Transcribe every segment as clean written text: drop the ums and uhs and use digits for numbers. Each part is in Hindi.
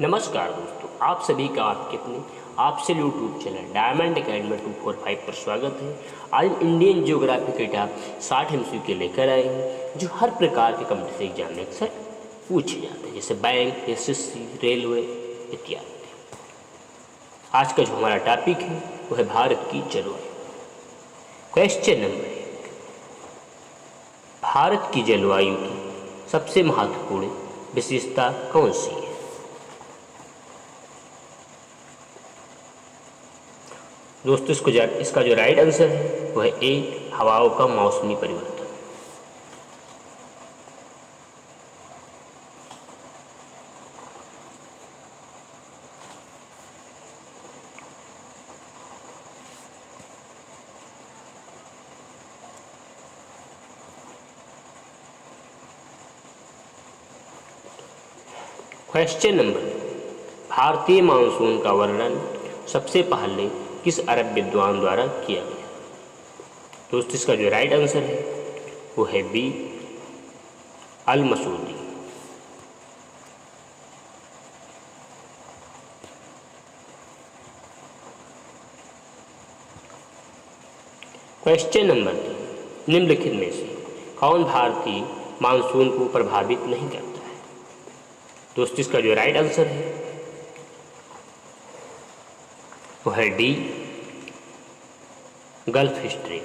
नमस्कार दोस्तों, आप सभी का आपके अपने आपसे यूट्यूब चैनल डायमंड अकेडमी 245 पर स्वागत है। आज हम इंडियन ज्योग्राफी के टॉप 60 MCQ के लेकर आए हैं जो हर प्रकार के कॉम्पिटिटिव एग्जाम में अक्सर पूछे जाते हैं, जैसे बैंक, SSC, रेलवे इत्यादि। आज का जो हमारा टॉपिक है वो है भारत की जलवायु। क्वेश्चन नंबर 1, भारत की जलवायु की सबसे महत्वपूर्ण विशेषता कौन सी है? दोस्तों इसका जो राइट आंसर है वह है ए, हवाओं का मौसमी परिवर्तन। क्वेश्चन नंबर, भारतीय मानसून का वर्णन सबसे पहले किस अरब विद्वान द्वारा किया गया? दोस्तों इसका जो राइट आंसर है वो है बी, अल मसूदी। क्वेश्चन नंबर 3, निम्नलिखित में से कौन भारतीय मानसून को प्रभावित नहीं करता है? दोस्तों इसका जो राइट आंसर है वो है D, gulf stream.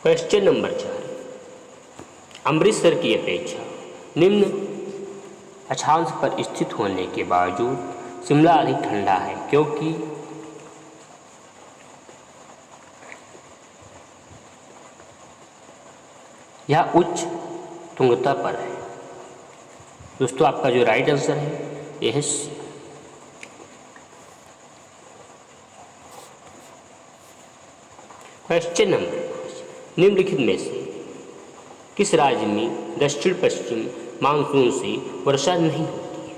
Question number 4, Amritsar की अपेक्षा निम्न अक्षांश पर स्थित होने के बावजूद शिमला अधिक ठंडा है क्योंकि? यह उच्च तुंगता पर है। दोस्तों आपका जो राइट आंसर है यह है सी। क्वेश्चन नंबर 5, निम्नलिखित में से किस राज्य में दक्षिण पश्चिम मानसून से वर्षा नहीं होती है?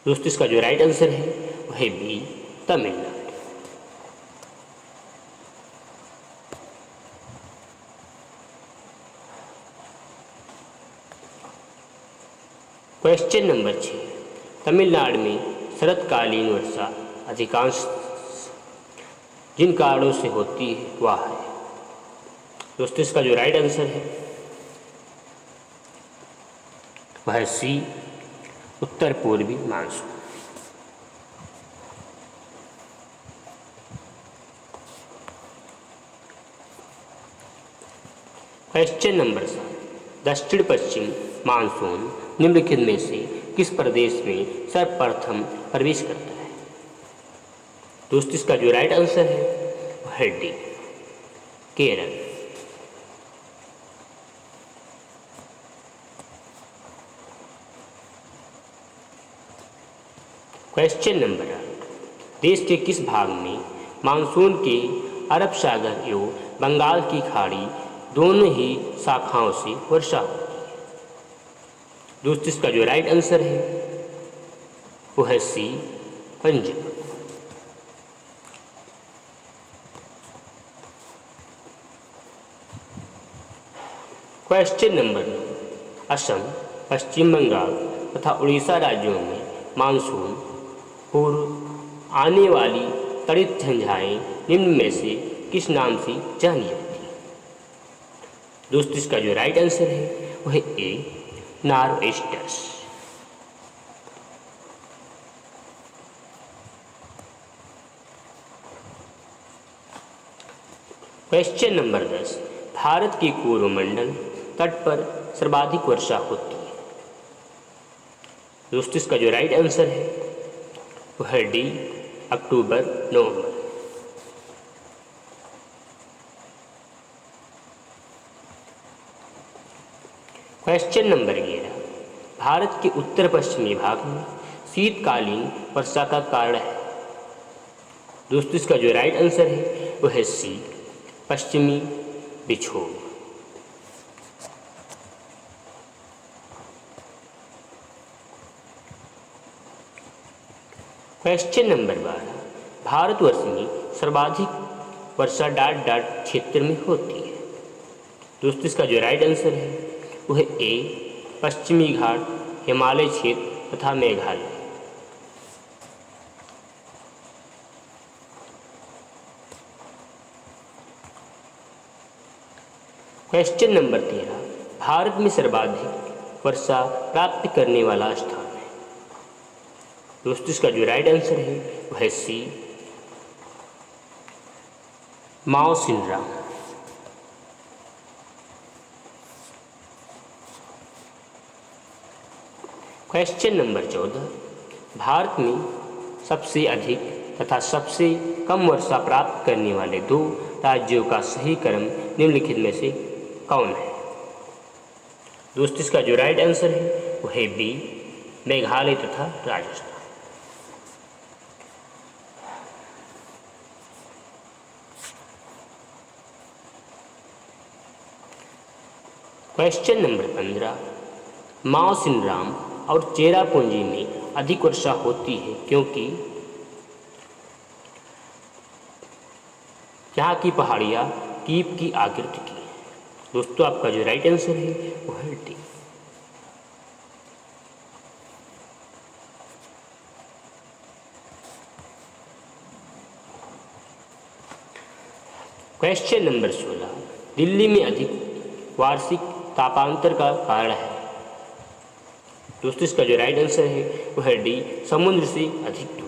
दोस्तों इसका जो राइट आंसर है वह है B, Tamil Nadu. Question number 6, Tamil Nadu में शरतकालीन वर्षा अधिकांश जिन कारणों से होती है वह है? दोस्तों इसका जो राइट आंसर है वह है सी, उत्तर पूर्वी मानसून। क्वेश्चन नंबर 7, दक्षिण पश्चिम मानसून निम्नलिखित में से किस प्रदेश में सर्वप्रथम प्रवेश करता है? दोस्तों इसका जो राइट आंसर है वह है डी, केरल। क्वेश्चन नंबर 8, देश के किस भाग में मानसून के अरब सागर एवं बंगाल की खाड़ी दोनों ही शाखाओं से वर्षा होती है? दोस्तों इसका जो राइट आंसर है वो है सी, पंजाब। क्वेश्चन नंबर 9, असम, पश्चिम बंगाल तथा उड़ीसा राज्यों में मानसून पूर्व आने वाली त्वरित झंझाएँ निम्न में से किस नाम से जानी जाती है? दोस्तों इसका जो राइट आंसर है वह है ए, नॉर्'वेस्टर्स। क्वेश्चन नंबर 10, भारत के पूर्व मंडल तट पर सर्वाधिक वर्षा होती है? दोस्तों इसका जो राइट आंसर है वह है डी, अक्टूबर नवंबर। क्वेश्चन नंबर 11, भारत के उत्तर पश्चिमी भाग में शीतकालीन वर्षा का कारण है? दोस्तों इसका जो राइट आंसर है वह है सी, पश्चिमी विक्षोभ। क्वेश्चन नंबर 12, भारतवर्ष में सर्वाधिक वर्षा डाट डाट क्षेत्र में होती है। दोस्तों इसका जो राइट आंसर है वो है ए, पश्चिमी घाट, हिमालय क्षेत्र तथा मेघालय। क्वेश्चन नंबर 13, भारत में सर्वाधिक वर्षा प्राप्त करने वाला स्थान है। दोस्तों इसका जो राइट आंसर है वह है सी, माओसिनराम। क्वेश्चन नंबर 14, भारत में सबसे अधिक तथा सबसे कम वर्षा प्राप्त करने वाले 2 राज्यों का सही क्रम निम्नलिखित में से कौन है। दोस्तों इसका जो राइट आंसर है वो है बी, मेघालय तथा राजस्थान। क्वेश्चन नंबर 15, माओसिनराम और चेरापूंजी में अधिक वर्षा होती है क्योंकि यहाँ की पहाड़ियाँ कीप की आकृति की है। दोस्तों आपका जो राइट आंसर है वो है डी। क्वेश्चन नंबर 16, दिल्ली में अधिक वार्षिक तापांतर का कारण है। दोस्तों इसका जो राइट आंसर है वो है डी, समुद्र से अधिक दूरी।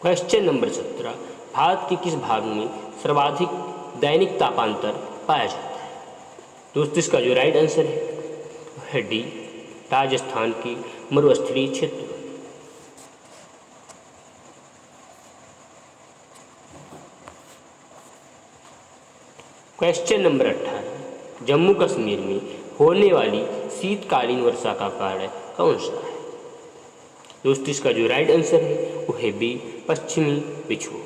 क्वेश्चन नंबर 17, भारत के किस भाग में सर्वाधिक दैनिक तापांतर पाया जाता है। दोस्तों इसका जो राइट आंसर है वो है डी, राजस्थान के मरुस्थलीय क्षेत्र। क्वेश्चन नंबर 18, जम्मू कश्मीर में होने वाली शीतकालीन वर्षा का कारण कौन सा है। दोस्तों इसका जो राइट आंसर है वो है बी, पश्चिमी विक्षोभ।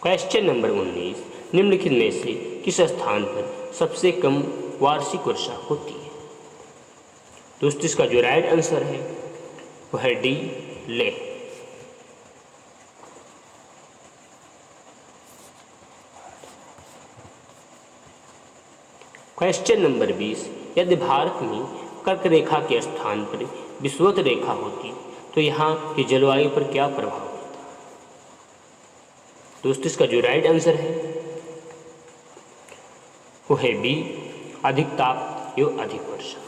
क्वेश्चन नंबर 19, निम्नलिखित में से किस स्थान पर सबसे कम वार्षिक वर्षा होती है। दोस्तों इसका जो राइट आंसर है वो है डी, लेह। क्वेश्चन नंबर 20, यदि भारत में कर्क रेखा के स्थान पर विषुवत रेखा होती तो यहाँ की जलवायु पर क्या प्रभाव होता। दोस्तों इसका जो राइट आंसर है वो है बी, अधिक ताप एवं अधिक वर्षा।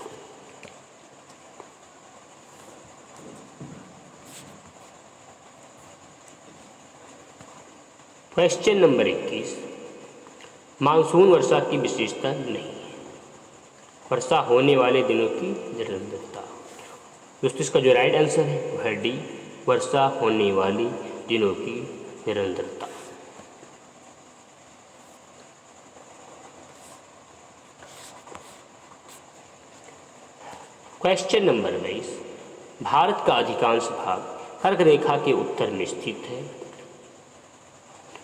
क्वेश्चन नंबर 21, मानसून वर्षा की विशेषता नहीं है, वर्षा होने वाले दिनों की निरंतरता। दोस्तों इसका जो राइट आंसर है वो है डी, वर्षा होने वाली दिनों की निरंतरता। क्वेश्चन नंबर 22, भारत का अधिकांश भाग कर्क रेखा के उत्तर में स्थित है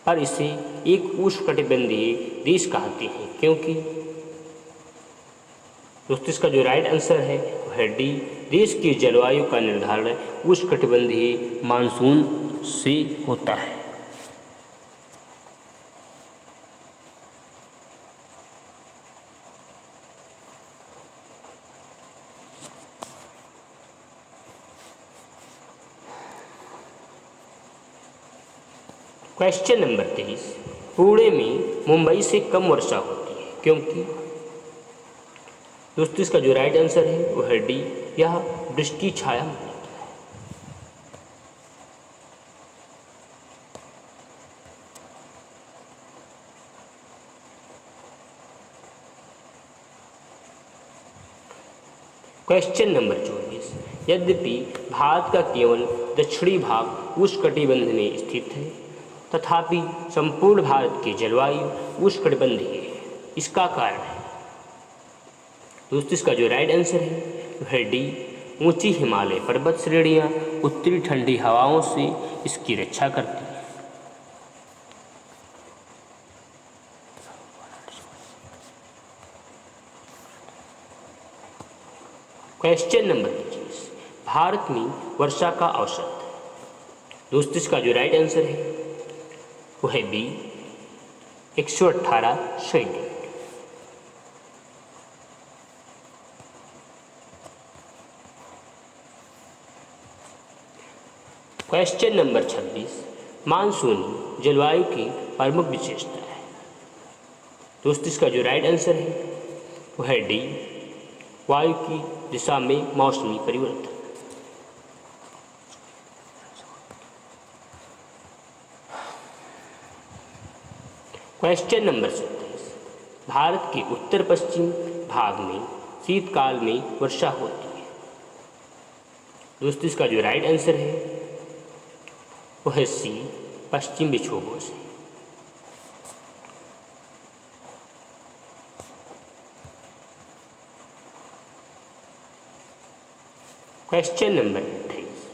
और इसे एक उष्णकटिबंधीय देश कहते हैं क्योंकि। दोस्तों इसका जो राइट आंसर है वो है डी, देश की जलवायु का निर्धारण उष्णकटिबंधीय मानसून से होता है। क्वेश्चन नंबर 23, पुणे में मुंबई से कम वर्षा होती है क्योंकि। दोस्तों इसका जो राइट आंसर है वो है डी, यह वृष्टि छाया में होता है। क्वेश्चन नंबर 24, यद्यपि भारत का केवल दक्षिणी भाग उष्णकटिबंध में स्थित है तथापि संपूर्ण भारत की जलवायु उष्णकटिबंधीय है, इसका कारण है। दोस्तों इसका जो राइट आंसर है वो है डी, ऊंची हिमालय पर्वत श्रेणियाँ उत्तरी ठंडी हवाओं से इसकी रक्षा करती हैं। क्वेश्चन नंबर 25, भारत में वर्षा का औसत। दोस्तों इसका जो राइट आंसर है वो है बी 118 सेंटीमीटर। क्वेश्चन नंबर 26, मानसूनी जलवायु की प्रमुख विशेषता है। दोस्तों इसका जो राइट आंसर है वो है डी, वायु की दिशा में मौसमी परिवर्तन। क्वेश्चन नंबर 27, भारत के उत्तर पश्चिम भाग में शीतकाल में वर्षा होती है। दोस्तों इसका जो राइट आंसर है वो है सी, पश्चिम विक्षोभों से। क्वेश्चन नंबर 28,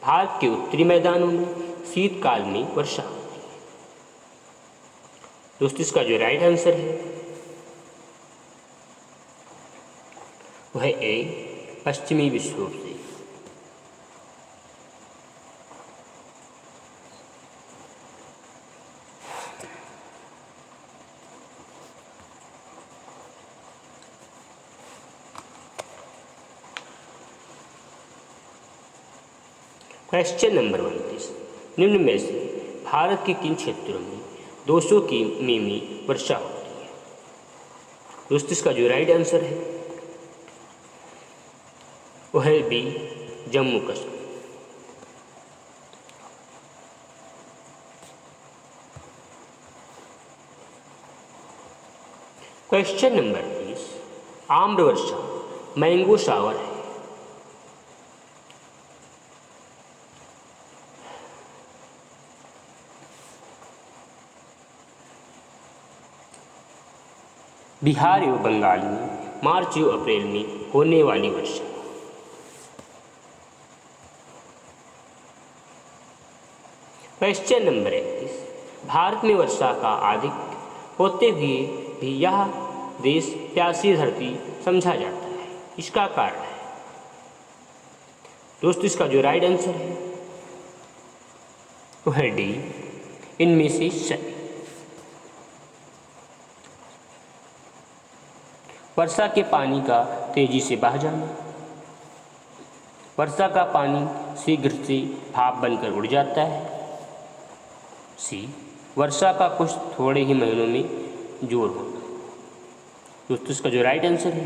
भारत के उत्तरी मैदानों में शीतकाल में वर्षा होती है। दोस्तों इसका जो राइट आंसर है वो है ए, पश्चिमी विक्षोभ से। क्वेश्चन नंबर 29, निम्न में से भारत के किन क्षेत्रों में 200 मिमी वर्षा होती है। दोस्तों इसका जो राइट आंसर है वो है B, Jammu Kashmir. Question number 30, आम्र वर्षा मैंगो शावर है। बिहार एवं बंगाल में मार्च एवं अप्रैल में होने वाली वर्षा। क्वेश्चन नंबर 31, भारत में वर्षा का अधिक होते हुए भी यह देश प्यासी धरती समझा जाता है, इसका कारण है। दोस्तों इसका जो राइट आंसर है वो है डी, इनमें से सभी। वर्षा के पानी का तेजी से बह जाना, वर्षा का पानी शीघ्र से भाप बनकर उड़ जाता है। सी, वर्षा का कुछ थोड़े ही महीनों में जोर होना। दोस्तों इसका जो राइट आंसर है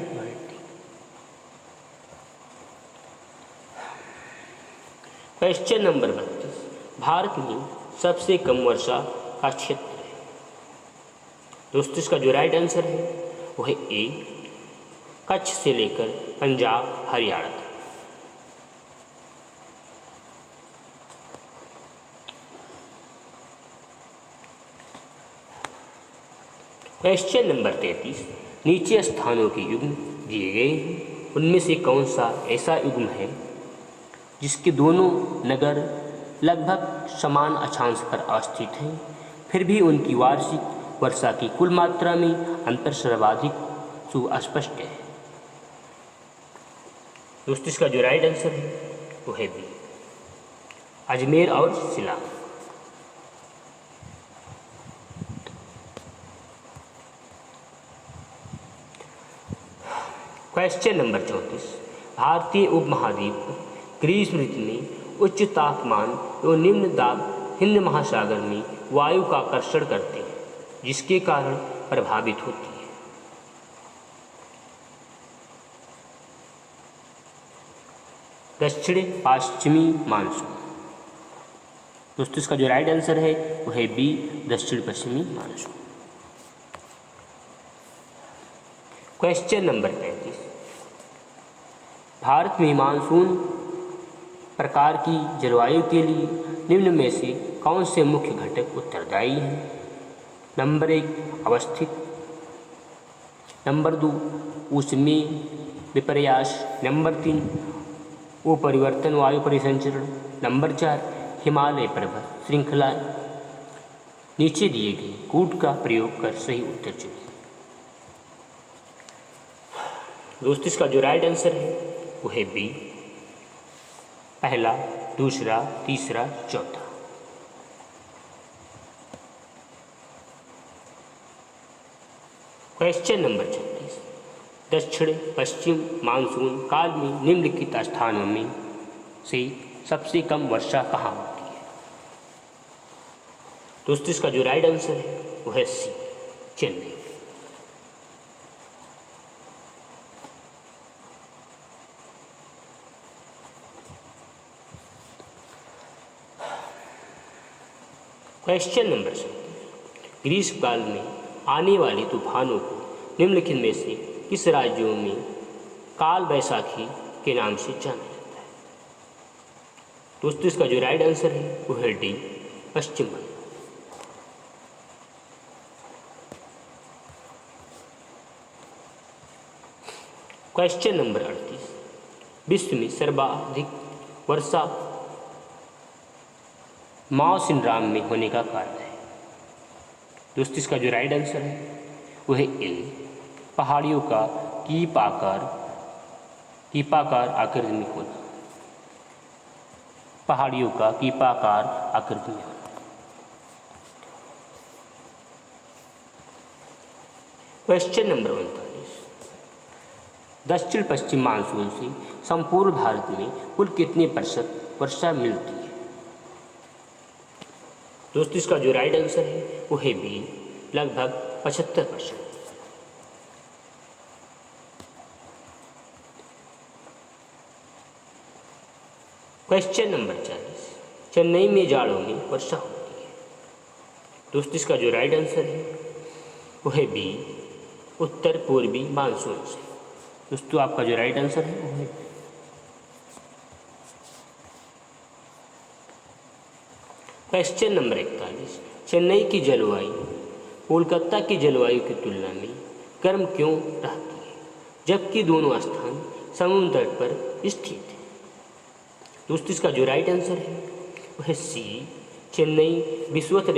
क्वेश्चन नंबर 32, भारत में सबसे कम वर्षा का क्षेत्र है। दोस्तों इसका जो राइट आंसर है वो है ए, कच्छ से लेकर पंजाब हरियाणा तक। क्वेश्चन नंबर 33, नीचे स्थानों के युग्म दिए गए हैं, उनमें से कौन सा ऐसा युग्म है जिसके दोनों नगर लगभग समान अक्षांश पर अवस्थित हैं, फिर भी उनकी वार्षिक वर्षा की कुल मात्रा में अंतर सर्वाधिक सुस्पष्ट है। दोस्तों इसका जो राइट आंसर है वो है बी, अजमेर और शिलांग। क्वेश्चन नंबर 34, भारतीय उपमहाद्वीप ग्रीष्म ऋतु में उच्च तापमान एवं निम्न दाब हिंद महासागर में वायु का आकर्षण करते हैं, जिसके कारण प्रभावित होती है। दक्षिण पश्चिमी मानसून। दोस्तों इसका जो राइट आंसर है वो है बी, दक्षिण पश्चिमी मानसून। क्वेश्चन नंबर 35, भारत में मानसून प्रकार की जलवायु के लिए निम्न में से कौन से मुख्य घटक उत्तरदायी हैं। नंबर 1 अवस्थित, नंबर 2 ऊष्मीय विपर्यास, नंबर 3 वो परिवर्तन वायु परिसंचरण। नंबर 4, हिमालय पर्वत श्रृंखला। नीचे दिए गए कूट का प्रयोग कर सही उत्तर चुनिए। दोस्तों इसका जो राइट आंसर है वो है बी, पहला, दूसरा, तीसरा, चौथा। क्वेश्चन नंबर 36, दक्षिण पश्चिम मानसून काल में निम्नलिखित स्थानों में से सबसे कम वर्षा कहाँ होती है। दोस्तों इसका जो राइट आंसर है वो है सी, चेन्नई। क्वेश्चन नंबर 37, ग्रीष्मकाल में आने वाले तूफानों को निम्नलिखित में से किस राज्यों में काल बैसाखी के नाम से जाना जाता है। दोस्तों इसका जो राइट आंसर है वो है डी, पश्चिम बंगाल। क्वेश्चन नंबर 38, विश्व में सर्वाधिक वर्षा माउसिन राम में होने का कारण है। दोस्तों इसका जो राइट आंसर है वो है ए, पहाड़ियों का कीपाकार आकृति में होना। पहाड़ियों का कीपाकार आकृति में होना। क्वेश्चन नंबर 39, दक्षिण पश्चिम मानसून से संपूर्ण भारत में कुल कितने प्रतिशत वर्षा मिलती है। दोस्तों इसका जो राइट आंसर है वो है बी, लगभग 75%। क्वेश्चन नंबर 40, चेन्नई में जाड़ों में वर्षा होती है। दोस्तों इसका जो राइट आंसर है वो है बी, उत्तर पूर्वी मानसून से। दोस्तों आपका जो राइट आंसर है वो है बी। क्वेश्चन नंबर 41, चेन्नई की जलवायु कोलकाता की जलवायु की तुलना में गर्म क्यों रहती है, जबकि दोनों स्थान समुद्र तट पर स्थित है। दोस्तों इसका जो राइट आंसर है वो है सी, चेन्नई विषुवत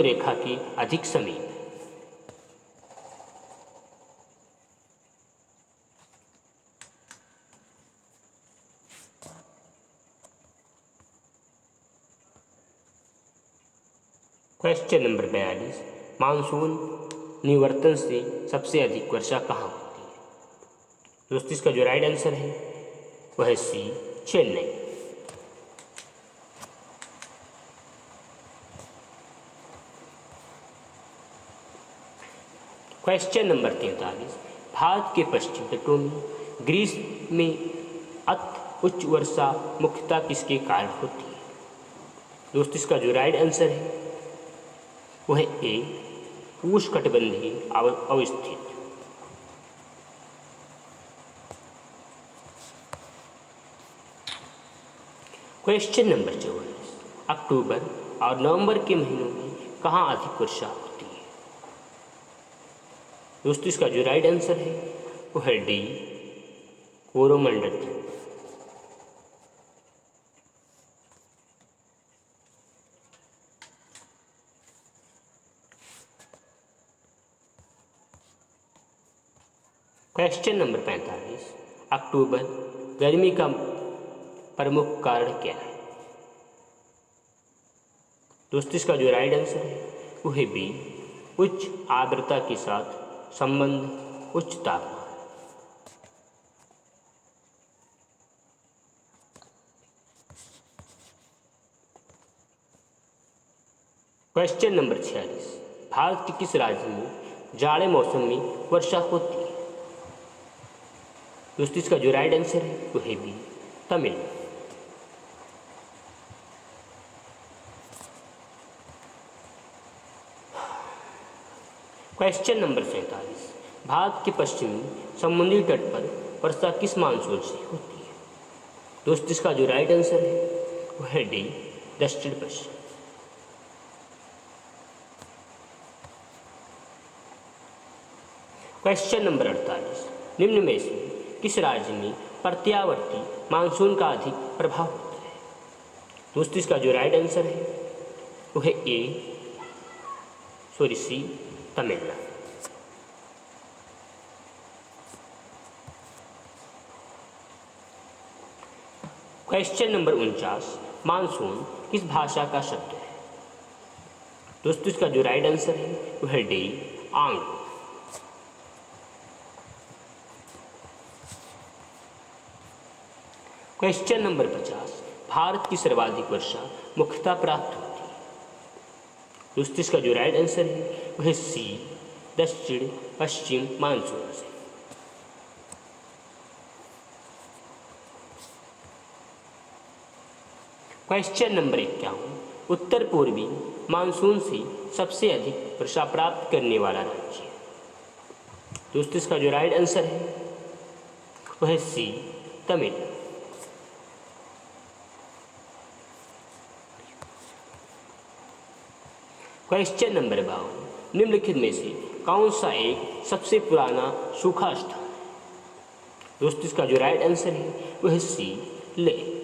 रेखा की अधिक समीप है। क्वेश्चन नंबर 42, मानसून निवर्तन से सबसे अधिक वर्षा कहाँ होती है। दोस्तों इसका जो राइट आंसर है वह है सी, चेन्नई। क्वेश्चन नंबर 43, भारत के पश्चिम तटों में ग्रीष्म में अति उच्च वर्षा मुख्यतः किसके कारण होती है। दोस्तों इसका जो राइट आंसर है वह है ए, उष्णकटिबंधीय अवस्थित। क्वेश्चन नंबर 44, अक्टूबर और नवंबर के महीनों में कहाँ अधिक वर्षा होती है। दोस्तों इसका जो राइट आंसर है वो है डी, कोरोमंडल। क्वेश्चन नंबर 45, अक्टूबर गर्मी का प्रमुख कारण क्या है। दोस्तों इसका जो राइट आंसर है वो है बी, उच्च आर्द्रता के साथ संबंध, उच्च तापमान। क्वेश्चन नंबर 46, भारत के किस राज्य में जाड़े मौसम में वर्षा होती है। दोस्तों इसका जो राइट आंसर है वो है B, Tamil Nadu. Question number 47, Bharat के पश्चिमी समुद्री तट पर वर्षा किस मानसून से होती है। दोस्तों इसका जो राइट आंसर है वो है डी, दक्षिण पश्चिम। क्वेश्चन नंबर 48, निम्न में से किस राज्य में प्रत्यावर्ती मानसून का अधिक प्रभाव होता है? दोस्तों इसका जो राइट आंसर है वो है सी, तमिलनाडु। क्वेश्चन नंबर 49, मानसून किस भाषा का शब्द है? दोस्तों इसका जो राइट आंसर है वो है डी, आंग्ल। क्वेश्चन नंबर 50, भारत की सर्वाधिक वर्षा मुख्यतः प्राप्त होती है? दोस्तों इसका जो राइट आंसर है वह है सी, दक्षिण पश्चिम मानसून से। क्वेश्चन नंबर 51, उत्तर पूर्वी मानसून से सबसे अधिक वर्षा प्राप्त करने वाला राज्य? दोस्तों इसका जो राइट आंसर है वह है सी, तमिलनाडु। क्वेश्चन नंबर 52, निम्नलिखित में से कौन सा एक सबसे पुराना सूखा स्थान है? दोस्तों इसका जो राइट आंसर है वह है सी, लेह।